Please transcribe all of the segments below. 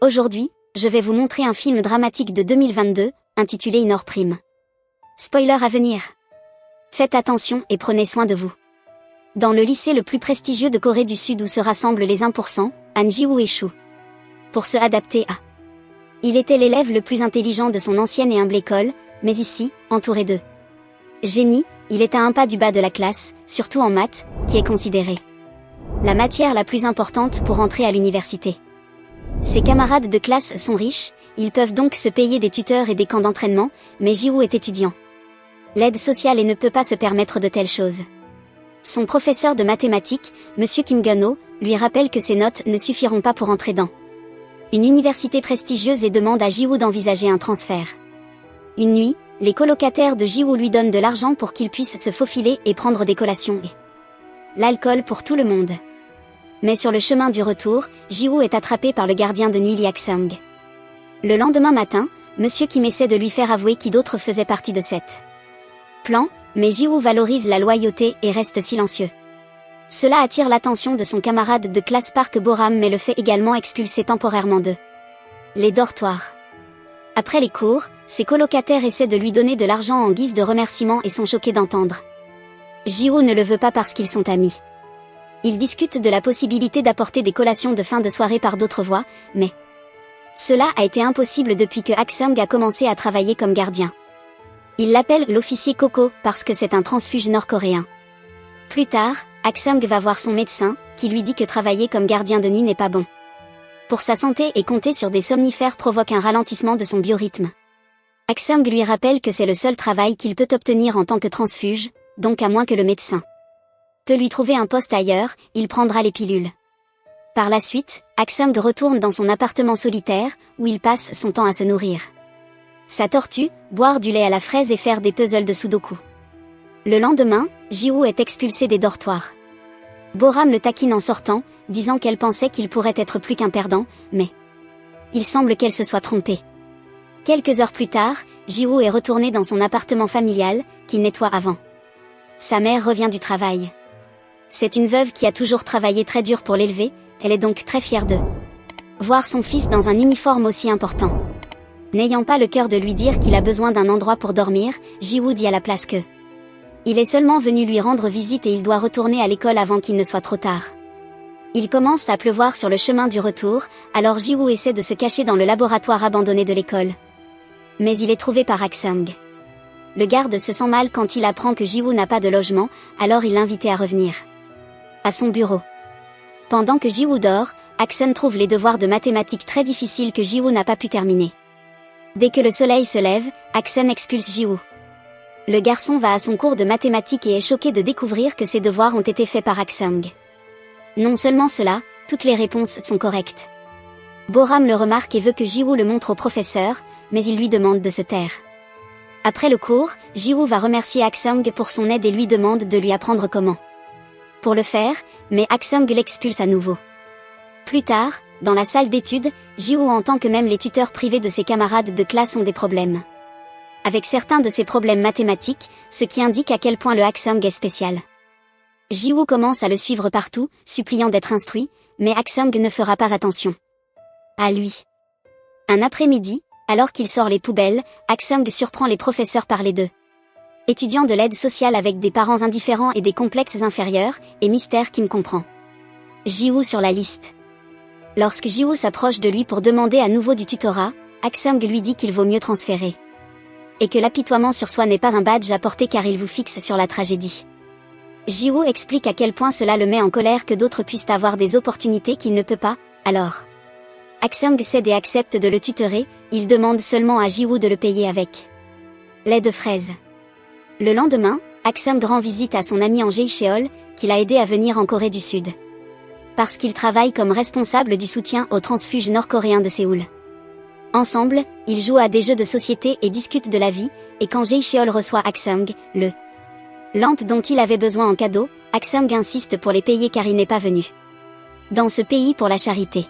Aujourd'hui, je vais vous montrer un film dramatique de 2022, intitulé Inor Prime. Spoiler à venir. Faites attention et prenez soin de vous. Dans le lycée le plus prestigieux de Corée du Sud où se rassemblent les 1%, Han Ji-woo échoue. Pour se adapter à. Il était l'élève le plus intelligent de son ancienne et humble école, mais ici, entouré de génie, il est à un pas du bas de la classe, surtout en maths, qui est considérée la matière la plus importante pour entrer à l'université. Ses camarades de classe sont riches, ils peuvent donc se payer des tuteurs et des camps d'entraînement, mais Ji-woo est étudiant. L'aide sociale et ne peut pas se permettre de telles choses. Son professeur de mathématiques, Monsieur Kim Gun-ho, lui rappelle que ses notes ne suffiront pas pour entrer dans une université prestigieuse et demande à Ji-woo d'envisager un transfert. Une nuit, les colocataires de Ji-woo lui donnent de l'argent pour qu'il puisse se faufiler et prendre des collations et l'alcool pour tout le monde. Mais sur le chemin du retour, Ji-woo est attrapé par le gardien de nuit Lee Ak-sung. Le lendemain matin, Monsieur Kim essaie de lui faire avouer qui d'autre faisait partie de cette plan, mais Ji-woo valorise la loyauté et reste silencieux. Cela attire l'attention de son camarade de classe Park Bo-ram mais le fait également expulser temporairement de les dortoirs. Après les cours, ses colocataires essaient de lui donner de l'argent en guise de remerciement et sont choqués d'entendre Ji-woo ne le veut pas parce qu'ils sont amis. Ils discutent de la possibilité d'apporter des collations de fin de soirée par d'autres voies, mais cela a été impossible depuis que Ak-sung a commencé à travailler comme gardien. Il l'appelle l'officier Coco parce que c'est un transfuge nord-coréen. Plus tard, Ak-sung va voir son médecin, qui lui dit que travailler comme gardien de nuit n'est pas bon pour sa santé et compter sur des somnifères provoque un ralentissement de son biorhythme. Ak-sung lui rappelle que c'est le seul travail qu'il peut obtenir en tant que transfuge, donc à moins que le médecin peut lui trouver un poste ailleurs, il prendra les pilules. Par la suite, Ak-sung retourne dans son appartement solitaire, où il passe son temps à se nourrir. Sa tortue, boire du lait à la fraise et faire des puzzles de sudoku. Le lendemain, Ji-woo est expulsé des dortoirs. Bo-ram le taquine en sortant, disant qu'elle pensait qu'il pourrait être plus qu'un perdant, mais il semble qu'elle se soit trompée. Quelques heures plus tard, Ji-woo est retourné dans son appartement familial, qu'il nettoie avant. Sa mère revient du travail. C'est une veuve qui a toujours travaillé très dur pour l'élever, elle est donc très fière de voir son fils dans un uniforme aussi important. N'ayant pas le cœur de lui dire qu'il a besoin d'un endroit pour dormir, Ji-woo dit à la place que il est seulement venu lui rendre visite et il doit retourner à l'école avant qu'il ne soit trop tard. Il commence à pleuvoir sur le chemin du retour, alors Ji-woo essaie de se cacher dans le laboratoire abandonné de l'école. Mais il est trouvé par Ak-sung. Le garde se sent mal quand il apprend que Ji-woo n'a pas de logement, alors il l'invite à revenir à son bureau. Pendant que Ji-woo dort, Ak-sung trouve les devoirs de mathématiques très difficiles que Ji-woo n'a pas pu terminer. Dès que le soleil se lève, Ak-sung expulse Ji-woo. Le garçon va à son cours de mathématiques et est choqué de découvrir que ses devoirs ont été faits par Ak-sung. Non seulement cela, toutes les réponses sont correctes. Bo-ram le remarque et veut que Ji-woo le montre au professeur, mais il lui demande de se taire. Après le cours, Ji-woo va remercier Ak-sung pour son aide et lui demande de lui apprendre comment pour le faire, mais Ak-sung l'expulse à nouveau. Plus tard, dans la salle d'études, Ji-woo entend que même les tuteurs privés de ses camarades de classe ont des problèmes avec certains de ses problèmes mathématiques, ce qui indique à quel point le Ak-sung est spécial. Ji-woo commence à le suivre partout, suppliant d'être instruit, mais Ak-sung ne fera pas attention à lui. Un après-midi, alors qu'il sort les poubelles, Ak-sung surprend les professeurs par les deux étudiants de l'aide sociale avec des parents indifférents et des complexes inférieurs, et mystère qui me comprend Ji-woo sur la liste. Lorsque Ji-woo s'approche de lui pour demander à nouveau du tutorat, Ak-sung lui dit qu'il vaut mieux transférer. Et que l'apitoiement sur soi n'est pas un badge à porter car il vous fixe sur la tragédie. Ji-woo explique à quel point cela le met en colère que d'autres puissent avoir des opportunités qu'il ne peut pas, alors Ak-sung cède et accepte de le tutorer, il demande seulement à Ji-woo de le payer avec lait de fraise. Le lendemain, Ak-sung rend visite à son ami en Jae-cheol, qui l'a aidé à venir en Corée du Sud. Parce qu'il travaille comme responsable du soutien aux transfuges nord-coréens de Séoul. Ensemble, ils jouent à des jeux de société et discutent de la vie, et quand Jae-cheol reçoit Ak-sung, le lampe dont il avait besoin en cadeau, Ak-sung insiste pour les payer car il n'est pas venu dans ce pays pour la charité.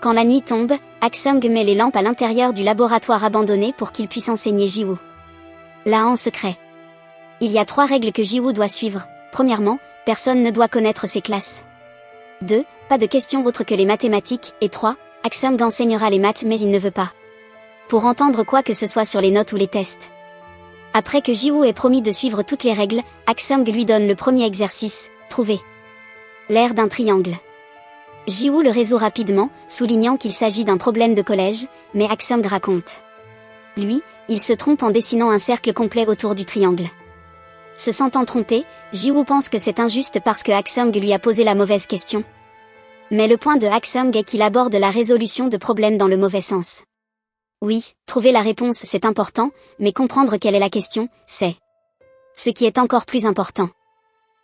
Quand la nuit tombe, Ak-sung met les lampes à l'intérieur du laboratoire abandonné pour qu'il puisse enseigner Ji-woo là en secret. Il y a 3 règles que Ji-woo doit suivre. Premièrement, personne ne doit connaître ses classes. 2. Pas de questions autres que les mathématiques. Et 3. Aksung enseignera les maths mais il ne veut pas. Pour entendre quoi que ce soit sur les notes ou les tests. Après que Ji-woo ait promis de suivre toutes les règles, Aksung lui donne le premier exercice, trouver l'aire d'un triangle. Ji-woo le résout rapidement, soulignant qu'il s'agit d'un problème de collège, mais Aksung raconte. Lui, il se trompe en dessinant un cercle complet autour du triangle. Se sentant trompé, Ji-woo pense que c'est injuste parce que Aksung lui a posé la mauvaise question. Mais le point de Aksung est qu'il aborde la résolution de problèmes dans le mauvais sens. Oui, trouver la réponse c'est important, mais comprendre quelle est la question, c'est ce qui est encore plus important.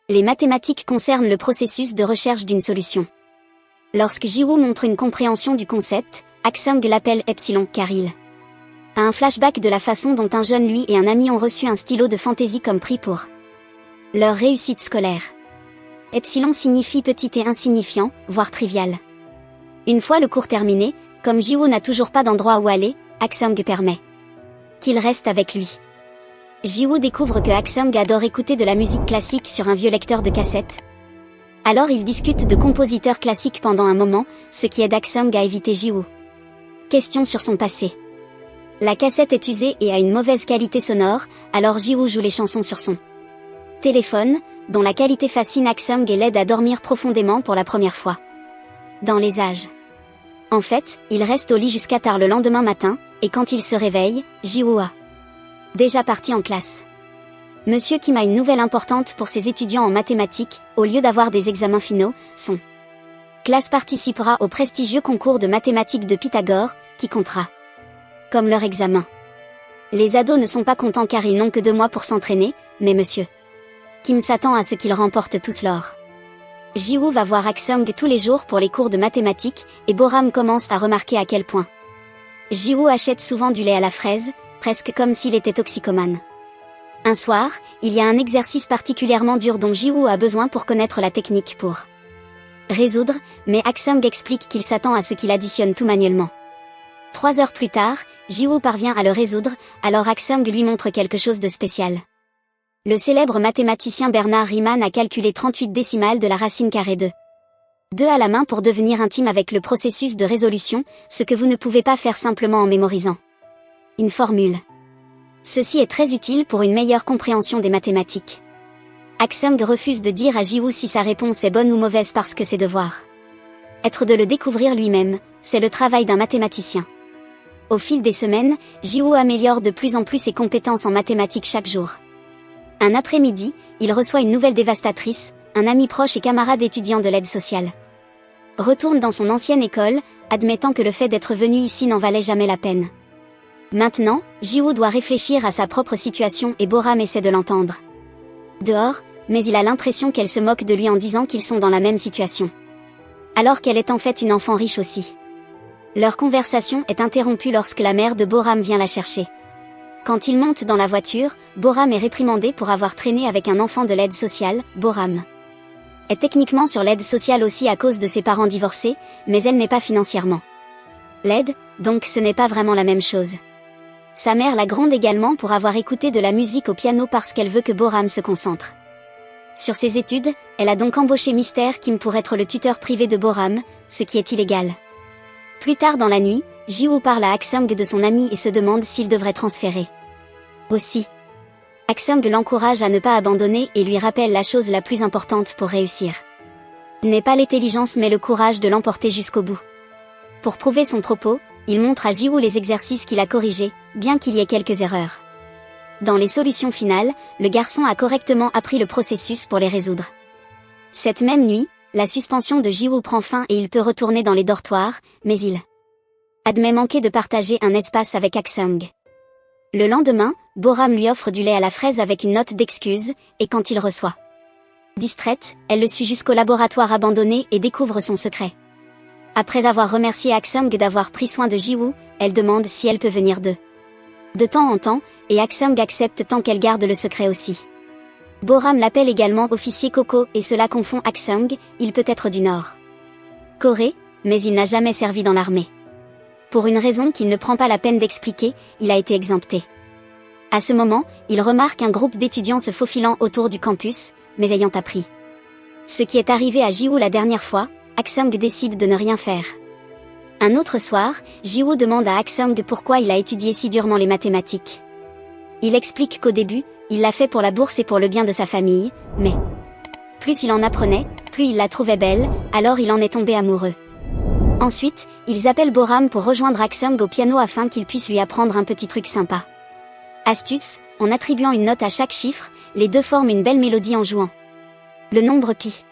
Les mathématiques concernent le processus de recherche d'une solution. Lorsque Ji-woo montre une compréhension du concept, Aksung l'appelle Epsilon car il a un flashback de la façon dont un jeune lui et un ami ont reçu un stylo de fantaisie comme prix pour leur réussite scolaire. Epsilon signifie petit et insignifiant, voire trivial. Une fois le cours terminé, comme Ji-woo n'a toujours pas d'endroit où aller, Aksung permet qu'il reste avec lui. Ji-woo découvre que Aksung adore écouter de la musique classique sur un vieux lecteur de cassettes. Alors ils discutent de compositeurs classiques pendant un moment, ce qui aide Aksung à éviter Ji-woo. Question sur son passé. La cassette est usée et a une mauvaise qualité sonore, alors Ji-woo joue les chansons sur son téléphone, dont la qualité fascine Aksung et l'aide à dormir profondément pour la première fois dans les âges. En fait, il reste au lit jusqu'à tard le lendemain matin, et quand il se réveille, Ji-woo a déjà parti en classe. Monsieur Kim a une nouvelle importante pour ses étudiants en mathématiques, au lieu d'avoir des examens finaux, son classe participera au prestigieux concours de mathématiques de Pythagore, qui comptera comme leur examen. Les ados ne sont pas contents car ils n'ont que 2 mois pour s'entraîner, mais monsieur Kim s'attend à ce qu'ils remportent tous l'or. Ji-woo va voir Aksung tous les jours pour les cours de mathématiques, et Boram commence à remarquer à quel point Ji-woo achète souvent du lait à la fraise, presque comme s'il était toxicomane. Un soir, il y a un exercice particulièrement dur dont Ji-woo a besoin pour connaître la technique pour résoudre, mais Aksung explique qu'il s'attend à ce qu'il additionne tout manuellement. 3 heures plus tard, Ji-woo parvient à le résoudre, alors Aksung lui montre quelque chose de spécial. Le célèbre mathématicien Bernard Riemann a calculé 38 décimales de la racine carrée de 2 à la main pour devenir intime avec le processus de résolution, ce que vous ne pouvez pas faire simplement en mémorisant une formule. Ceci est très utile pour une meilleure compréhension des mathématiques. Aksung refuse de dire à Ji-woo si sa réponse est bonne ou mauvaise parce que ses devoirs être de le découvrir lui-même, c'est le travail d'un mathématicien. Au fil des semaines, Ji-woo améliore de plus en plus ses compétences en mathématiques chaque jour. Un après-midi, il reçoit une nouvelle dévastatrice, un ami proche et camarade étudiant de l'aide sociale. Retourne dans son ancienne école, admettant que le fait d'être venu ici n'en valait jamais la peine. Maintenant, Ji-woo doit réfléchir à sa propre situation et Boram essaie de l'entendre dehors, mais il a l'impression qu'elle se moque de lui en disant qu'ils sont dans la même situation. Alors qu'elle est en fait une enfant riche aussi. Leur conversation est interrompue lorsque la mère de Boram vient la chercher. Quand ils montent dans la voiture, Boram est réprimandé pour avoir traîné avec un enfant de l'aide sociale. Boram est techniquement sur l'aide sociale aussi à cause de ses parents divorcés, mais elle n'est pas financièrement l'aide, donc ce n'est pas vraiment la même chose. Sa mère la gronde également pour avoir écouté de la musique au piano parce qu'elle veut que Boram se concentre sur ses études. Elle a donc embauché Mr. Kim pour être le tuteur privé de Boram, ce qui est illégal. Plus tard dans la nuit, Ji-woo parle à Aksung de son ami et se demande s'il devrait transférer. Aussi, Aksung l'encourage à ne pas abandonner et lui rappelle la chose la plus importante pour réussir n'est pas l'intelligence mais le courage de l'emporter jusqu'au bout. Pour prouver son propos, il montre à Ji-woo les exercices qu'il a corrigés, bien qu'il y ait quelques erreurs. Dans les solutions finales, le garçon a correctement appris le processus pour les résoudre. Cette même nuit, la suspension de Ji-woo prend fin et il peut retourner dans les dortoirs, mais il admet manquer de partager un espace avec Aksung. Le lendemain, Boram lui offre du lait à la fraise avec une note d'excuse, et quand il reçoit distraite, elle le suit jusqu'au laboratoire abandonné et découvre son secret. Après avoir remercié Aksung d'avoir pris soin de Ji-woo, elle demande si elle peut venir de temps en temps, et Aksung accepte tant qu'elle garde le secret aussi. Boram l'appelle également officier Coco et cela confond Aksung, il peut être du Nord Corée, mais il n'a jamais servi dans l'armée. Pour une raison qu'il ne prend pas la peine d'expliquer, il a été exempté. À ce moment, il remarque un groupe d'étudiants se faufilant autour du campus, mais ayant appris ce qui est arrivé à Ji-woo la dernière fois, Aksung décide de ne rien faire. Un autre soir, Ji-woo demande à Aksung pourquoi il a étudié si durement les mathématiques. Il explique qu'au début, il l'a fait pour la bourse et pour le bien de sa famille, mais plus il en apprenait, plus il la trouvait belle, alors il en est tombé amoureux. Ensuite, ils appellent Boram pour rejoindre Aksung au piano afin qu'il puisse lui apprendre un petit truc sympa. Astuce, en attribuant une note à chaque chiffre, les deux forment une belle mélodie en jouant le nombre pi.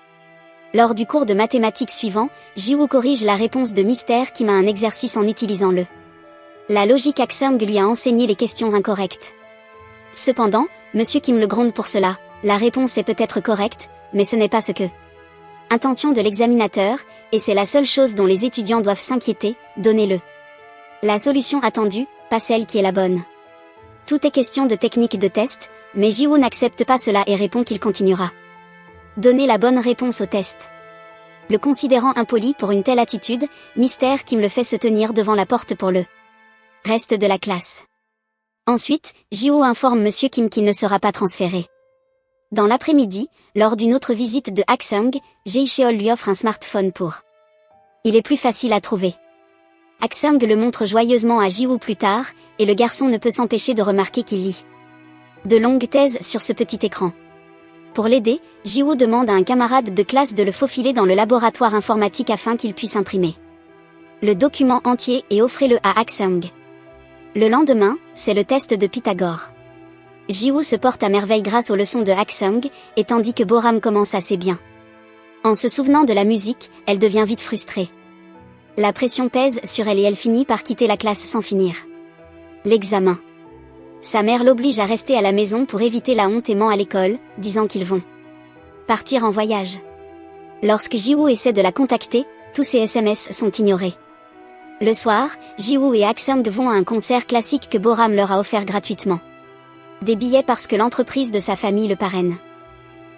Lors du cours de mathématiques suivant, Ji-woo corrige la réponse de Mystère Kim a un exercice en utilisant la logique. Aksung lui a enseigné les questions incorrectes. Cependant, Monsieur Kim le gronde pour cela. La réponse est peut-être correcte, mais ce n'est pas ce que intention de l'examinateur, et c'est la seule chose dont les étudiants doivent s'inquiéter, donnez-le la solution attendue, pas celle qui est la bonne. Tout est question de technique de test, mais Ji-woo n'accepte pas cela et répond qu'il continuera donner la bonne réponse au test. Le considérant impoli pour une telle attitude, Mystère Kim le fait se tenir devant la porte pour le reste de la classe. Ensuite, Ji-woo informe Monsieur Kim qu'il ne sera pas transféré. Dans l'après-midi, lors d'une autre visite de Aksung, Jae-cheol lui offre un smartphone pour il est plus facile à trouver. Aksung le montre joyeusement à Ji-woo plus tard, et le garçon ne peut s'empêcher de remarquer qu'il lit de longues thèses sur ce petit écran. Pour l'aider, Ji-woo demande à un camarade de classe de le faufiler dans le laboratoire informatique afin qu'il puisse imprimer le document entier et offrez-le à Aksung. Le lendemain, c'est le test de Pythagore. Ji-woo se porte à merveille grâce aux leçons de Aksung, et tandis que Boram commence assez bien. En se souvenant de la musique, elle devient vite frustrée. La pression pèse sur elle et elle finit par quitter la classe sans finir l'examen. Sa mère l'oblige à rester à la maison pour éviter la honte et ment à l'école, disant qu'ils vont partir en voyage. Lorsque Ji-woo essaie de la contacter, tous ses SMS sont ignorés. Le soir, Ji-woo et Aksung vont à un concert classique que Boram leur a offert gratuitement. Des billets parce que l'entreprise de sa famille le parraine.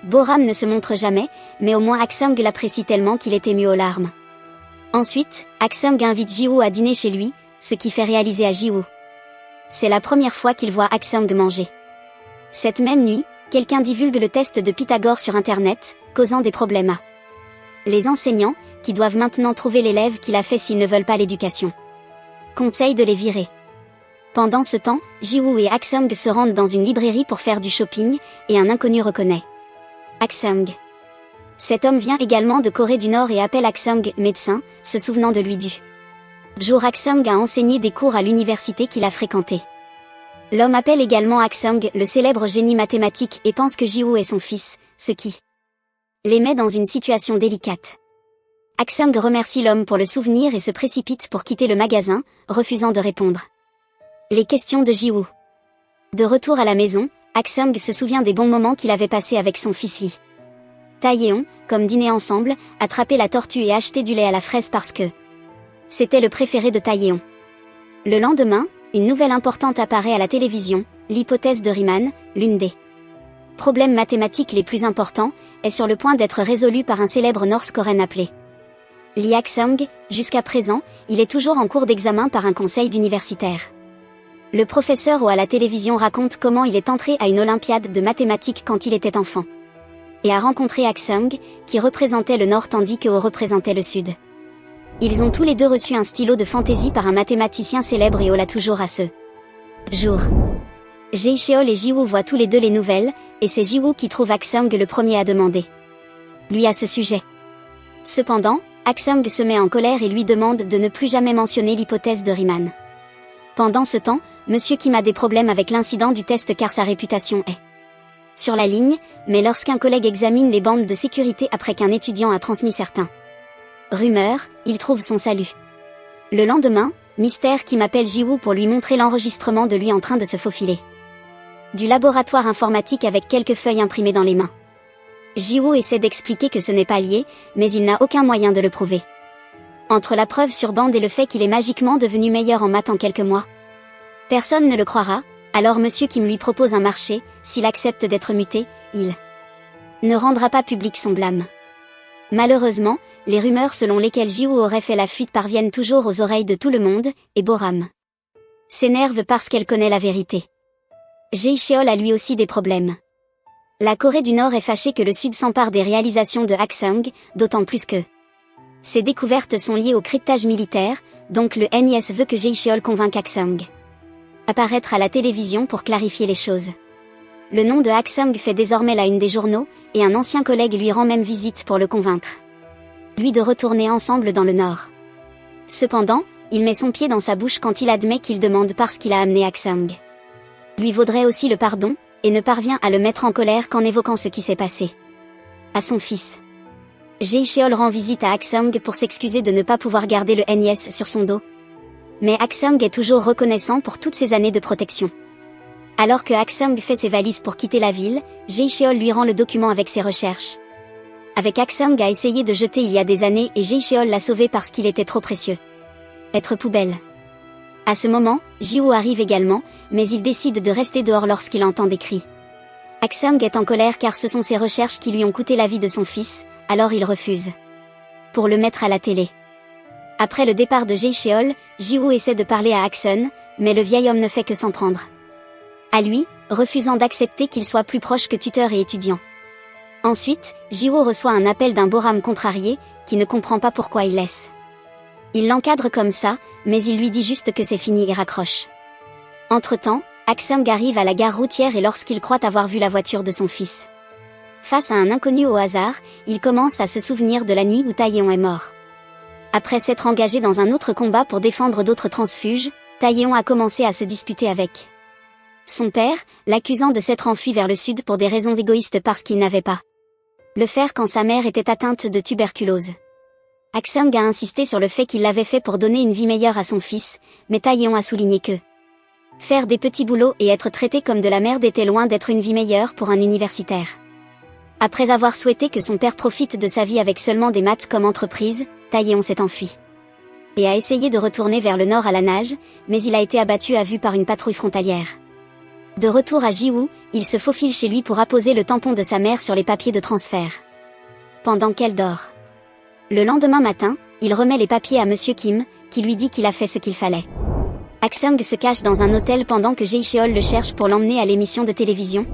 Boram ne se montre jamais, mais au moins Aksung l'apprécie tellement qu'il est ému aux larmes. Ensuite, Aksung invite Ji-woo à dîner chez lui, ce qui fait réaliser à Ji-woo c'est la première fois qu'il voit Aksung manger. Cette même nuit, quelqu'un divulgue le test de Pythagore sur Internet, causant des problèmes à les enseignants, qui doivent maintenant trouver l'élève qui l'a fait s'ils ne veulent pas l'éducation. Conseil de les virer. Pendant ce temps, Ji-woo et Aksung se rendent dans une librairie pour faire du shopping, et un inconnu reconnaît Aksung. Cet homme vient également de Corée du Nord et appelle Aksung médecin, se souvenant de lui du jour Aksung a enseigné des cours à l'université qu'il a fréquenté. L'homme appelle également Aksung le célèbre génie mathématique et pense que Ji-woo est son fils, ce qui les met dans une situation délicate. Aksung remercie l'homme pour le souvenir et se précipite pour quitter le magasin, refusant de répondre les questions de Ji-woo. De retour à la maison, Aksung se souvient des bons moments qu'il avait passés avec son fils Lee Taeyeon, comme dîner ensemble, attraper la tortue et acheter du lait à la fraise parce que c'était le préféré de Taeyeon. Le lendemain, une nouvelle importante apparaît à la télévision, l'hypothèse de Riemann, l'une des problèmes mathématiques les plus importants, est sur le point d'être résolue par un célèbre nord-coréen appelé Lee Aksung. Jusqu'à présent, il est toujours en cours d'examen par un conseil d'universitaire. Le professeur à la télévision raconte comment il est entré à une olympiade de mathématiques quand il était enfant. Et a rencontré Aksung, qui représentait le Nord tandis que représentait le Sud. Ils ont tous les deux reçu un stylo de fantaisie par un mathématicien célèbre et l'a toujours à ce jour. Jae-cheol et Ji-woo voient tous les deux les nouvelles, et c'est Ji-woo qui trouve Aksung le premier à demander lui à ce sujet. Cependant, Aksung se met en colère et lui demande de ne plus jamais mentionner l'hypothèse de Riemann. Pendant ce temps, Monsieur Kim a des problèmes avec l'incident du test car sa réputation est sur la ligne, mais lorsqu'un collègue examine les bandes de sécurité après qu'un étudiant a transmis certains rumeurs, il trouve son salut. Le lendemain, Mystère Kim appelle Ji-woo pour lui montrer l'enregistrement de lui en train de se faufiler du laboratoire informatique avec quelques feuilles imprimées dans les mains. Ji-woo essaie d'expliquer que ce n'est pas lié, mais il n'a aucun moyen de le prouver. Entre la preuve sur bande et le fait qu'il est magiquement devenu meilleur en maths en quelques mois, personne ne le croira, alors Monsieur Kim lui propose un marché, s'il accepte d'être muté, il ne rendra pas public son blâme. Malheureusement, les rumeurs selon lesquelles Ji-woo aurait fait la fuite parviennent toujours aux oreilles de tout le monde, et Boram s'énerve parce qu'elle connaît la vérité. Jae-cheol a lui aussi des problèmes. La Corée du Nord est fâchée que le Sud s'empare des réalisations de Aksung, d'autant plus que ces découvertes sont liées au cryptage militaire, donc le NIS veut que Jae-cheol convainque Aksung apparaître à la télévision pour clarifier les choses. Le nom de Aksung fait désormais la une des journaux, et un ancien collègue lui rend même visite pour le convaincre, lui, de retourner ensemble dans le Nord. Cependant, il met son pied dans sa bouche quand il admet qu'il demande parce qu'il a amené Aksung lui vaudrait aussi le pardon, et ne parvient à le mettre en colère qu'en évoquant ce qui s'est passé à son fils. Jae-cheol rend visite à Aksung pour s'excuser de ne pas pouvoir garder le NIS sur son dos. Mais Aksung est toujours reconnaissant pour toutes ces années de protection. Alors que Aksung fait ses valises pour quitter la ville, Jae-cheol lui rend le document avec ses recherches. Avec Aksung a essayé de jeter il y a des années et Jae-cheol l'a sauvé parce qu'il était trop précieux. Être poubelle. À ce moment, Ji-woo arrive également, mais il décide de rester dehors lorsqu'il entend des cris. Aksung est en colère car ce sont ses recherches qui lui ont coûté la vie de son fils, alors il refuse. Pour le mettre à la télé. Après le départ de Jae-cheol, Ji-woo essaie de parler à Aksun, mais le vieil homme ne fait que s'en prendre à lui, refusant d'accepter qu'il soit plus proche que tuteur et étudiant. Ensuite, Ji-woo reçoit un appel d'un Boram contrarié, qui ne comprend pas pourquoi il laisse. Il l'encadre comme ça, mais il lui dit juste que c'est fini et raccroche. Entre-temps, Aksung arrive à la gare routière et lorsqu'il croit avoir vu la voiture de son fils face à un inconnu au hasard, il commence à se souvenir de la nuit où Taeyeon est mort. Après s'être engagé dans un autre combat pour défendre d'autres transfuges, Taeyeon a commencé à se disputer avec son père, l'accusant de s'être enfui vers le sud pour des raisons égoïstes parce qu'il n'avait pas le faire quand sa mère était atteinte de tuberculose. Aksung a insisté sur le fait qu'il l'avait fait pour donner une vie meilleure à son fils, mais Taeyeon a souligné que faire des petits boulots et être traité comme de la merde était loin d'être une vie meilleure pour un universitaire. Après avoir souhaité que son père profite de sa vie avec seulement des maths comme entreprise, Taeyeon s'est enfui et a essayé de retourner vers le nord à la nage, mais il a été abattu à vue par une patrouille frontalière. De retour à Ji-woo, il se faufile chez lui pour apposer le tampon de sa mère sur les papiers de transfert pendant qu'elle dort. Le lendemain matin, il remet les papiers à Monsieur Kim, qui lui dit qu'il a fait ce qu'il fallait. Aksung se cache dans un hôtel pendant que Jae-cheol le cherche pour l'emmener à l'émission de télévision.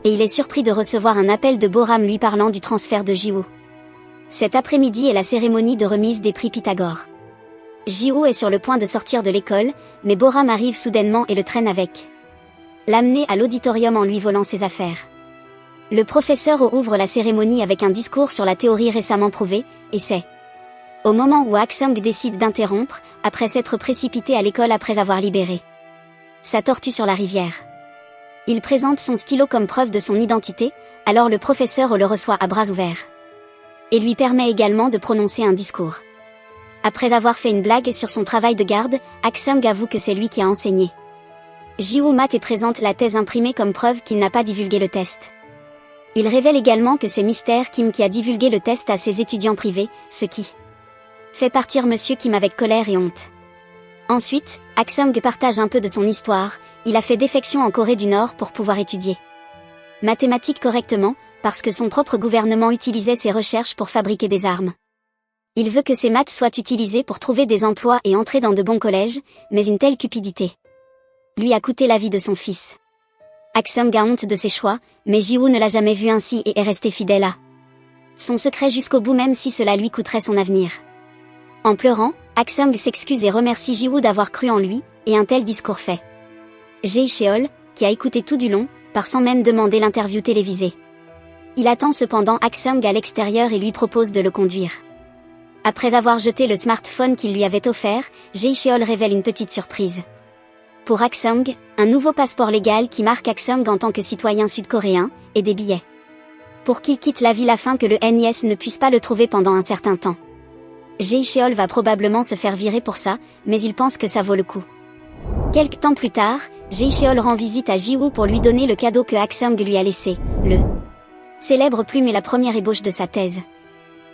Et il est surpris de recevoir un appel de Boram lui parlant du transfert de Ji-woo. Cet après-midi est la cérémonie de remise des prix Pythagore. Ji-woo est sur le point de sortir de l'école, mais Boram arrive soudainement et le traîne avec l'amener à l'auditorium en lui volant ses affaires. Le professeur ouvre la cérémonie avec un discours sur la théorie récemment prouvée, et c'est au moment où Aksung décide d'interrompre, après s'être précipité à l'école après avoir libéré sa tortue sur la rivière. Il présente son stylo comme preuve de son identité, alors le professeur le reçoit à bras ouverts. Et lui permet également de prononcer un discours. Après avoir fait une blague sur son travail de garde, Aksung avoue que c'est lui qui a enseigné. Ji-woo mat et présente la thèse imprimée comme preuve qu'il n'a pas divulgué le test. Il révèle également que c'est Mr. Kim qui a divulgué le test à ses étudiants privés, ce qui fait partir Monsieur Kim avec colère et honte. Ensuite, Aksung partage un peu de son histoire. Il a fait défection en Corée du Nord pour pouvoir étudier mathématiques correctement, parce que son propre gouvernement utilisait ses recherches pour fabriquer des armes. Il veut que ses maths soient utilisées pour trouver des emplois et entrer dans de bons collèges, mais une telle cupidité lui a coûté la vie de son fils. Aksung a honte de ses choix, mais Ji-woo ne l'a jamais vu ainsi et est resté fidèle à son secret jusqu'au bout même si cela lui coûterait son avenir. En pleurant, Aksung s'excuse et remercie Ji-woo d'avoir cru en lui, et un tel discours fait. Jae-cheol, qui a écouté tout du long, part sans même demander l'interview télévisée. Il attend cependant Aksung à l'extérieur et lui propose de le conduire. Après avoir jeté le smartphone qu'il lui avait offert, Jae-cheol révèle une petite surprise. Pour Aksung, un nouveau passeport légal qui marque Aksung en tant que citoyen sud-coréen, et des billets. Pour qu'il quitte la ville afin que le NIS ne puisse pas le trouver pendant un certain temps. Jae-cheol va probablement se faire virer pour ça, mais il pense que ça vaut le coup. Quelque temps plus tard, Jae-cheol rend visite à Ji-woo pour lui donner le cadeau que Aksung lui a laissé, le célèbre plume et la première ébauche de sa thèse.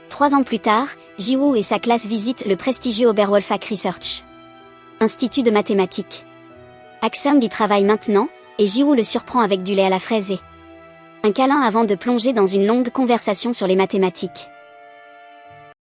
3 ans plus tard, Ji-woo et sa classe visitent le prestigieux Oberwolfach Research Institut de mathématiques. Aksung y travaille maintenant, et Ji-woo le surprend avec du lait à la fraise et un câlin avant de plonger dans une longue conversation sur les mathématiques.